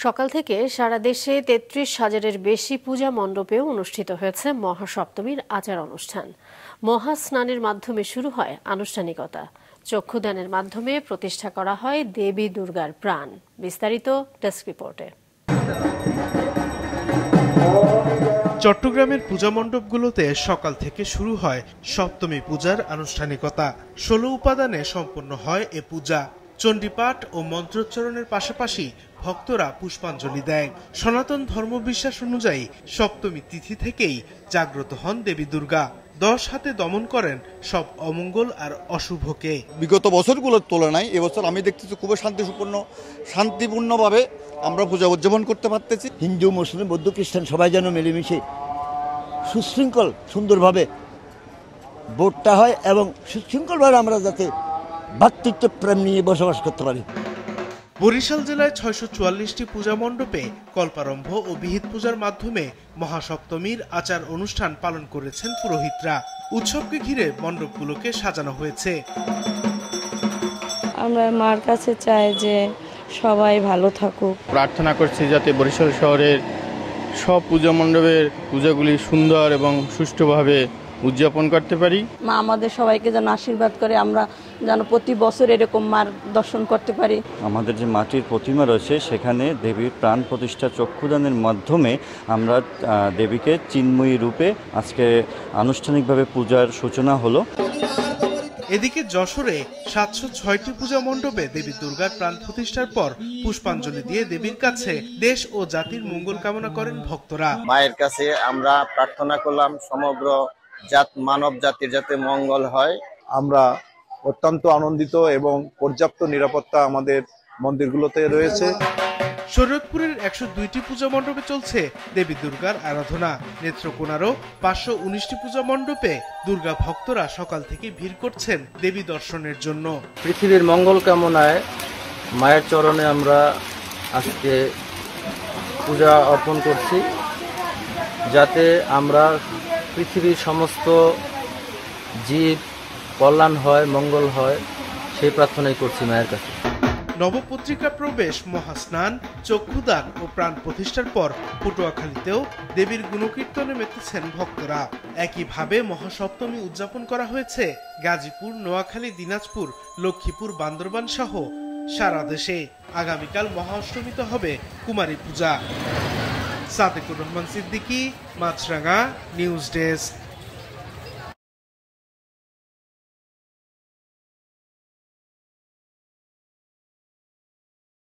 সকাল থেকে সারা দেশে ৩৩,০০০-এর বেশি পূজা মণ্ডপেও অনুষ্ঠিত হয়েছে মহাসপ্তমীর আচার অনুষ্ঠান। মহাস্নানের মাধ্যমে শুরু হয় আনুষ্ঠানিকতা। চক্ষুদানের মাধ্যমে প্রতিষ্ঠা করা হয় দেবী দুর্গার প্রাণ। বিস্তারিত ডেস্ক রিপোর্টে। চট্টগ্রামের পূজা মণ্ডপগুলোতে সকাল থেকে শুরু হয় সপ্তমী পূজার আনুষ্ঠানিকতা। ১৬ উপাদানে সম্পন্ন হয় এ পূজা। চণ্ডীপাঠ ও মন্ত্রোচ্চারণের পাশাপাশি ভক্তরা পুষ্পাঞ্জলি দেয়। সনাতন ধর্মবিশ্বাস অনুযায়ী সপ্তমী তিথি থেকেই জাগ্রত হন দেবী দুর্গা। 10 হাতে দমন করেন সব অমঙ্গল আর অশুভকে। বিগত বছরগুলোর তুলনায় এবছর আমি দেখতেছি খুব শান্তিপূর্ণভাবে আমরা পূজা উদযাপন করতে পারতেছি। হিন্দু, মুসলিম, বৌদ্ধ, খ্রিস্টান সবাই যেন মিলেমিশে সুশৃঙ্খল সুন্দরভাবে ভোটটা হয় এবং সুশৃঙ্খলভাবে আমরা যাতে ভ্রাতৃত্ব প্রেম নিয়ে বসবাস করতে পারি। বরিশাল জেলায় ৬৪৪টি পূজা মণ্ডপে কল্পারম্ভ ও বিহিত পূজার মাধ্যমে মহাসপ্তমীর আচার অনুষ্ঠান পালন করেছেন পুরোহিতরা। উৎসবকে ঘিরে মণ্ডপগুলোকে সাজানো হয়েছে। আমরা মার কাছে চাই যে সবাই ভালো থাকুক। প্রার্থনা করছি যাতে বরিশাল শহরের সব পূজা মণ্ডপের পূজাগুলি সুন্দর এবং সুষ্ঠুভাবে উদযাপন করতে পারি। মা আমাদের সবাইকে যেন আশীর্বাদ করে, আমরা যেন প্রতি বছর এরকম মার দর্শন করতে পারি। আমাদের যে মাটির প্রতিমা রয়েছে সেখানে দেবীর প্রাণ প্রতিষ্ঠা চক্ষুদানের মাধ্যমে আমরা দেবীকে চিন্ময়ী রূপে আজকে আনুষ্ঠানিকভাবে পূজার সূচনা হলো। এদিকে যশোরে ৭০৬টি পূজা মণ্ডপে দেবী দুর্গার প্রাণ প্রতিষ্ঠার পর পুষ্পাঞ্জলি দিয়ে দেবীর কাছে দেশ ও জাতির মঙ্গল কামনা করেন ভক্তরা। মায়ের কাছে আমরা প্রার্থনা করলাম সমগ্র মানব জাতির যাতে মঙ্গল হয়। আমরা অত্যন্ত আনন্দিত এবং পর্যাপ্ত নিরাপত্তা আমাদের মন্দিরগুলোতে রয়েছে। শরীয়তপুরের ১০২টি পূজা মণ্ডপে চলছে দেবী দুর্গার আরাধনা। নেত্রকোনারও ৫১৯টি পূজা মণ্ডপে দুর্গা ভক্তরা সকাল থেকে ভিড় করছেন দেবী দর্শনের জন্য। পৃথিবীর মঙ্গল কামনায় মায়ের চরণে আমরা আজকে পূজা অর্পণ করছি, যাতে আমরা পৃথিবীর সমস্ত জীব কল্যাণ হয়, মঙ্গল হয়, সেই প্রার্থনাই করছি মায়ের কাছে। নবপত্রিকা প্রবেশ, মহাস্নান, চক্ষুদান ও প্রাণ প্রতিষ্ঠার পর পটুয়াখালীতেও দেবীর গুণকীর্তনে মেতেছেন ভক্তরা। একইভাবে মহাসপ্তমী উদযাপন করা হয়েছে গাজীপুর, নোয়াখালী, দিনাজপুর, লক্ষ্মীপুর, বান্দরবান সহ সারা দেশে। আগামীকাল মহাঅষ্টমীতে হবে কুমারী পূজা। সাদেকুর রহমান সিদ্দিকী, মাছরাঙা, নিউজ ডেস্ক।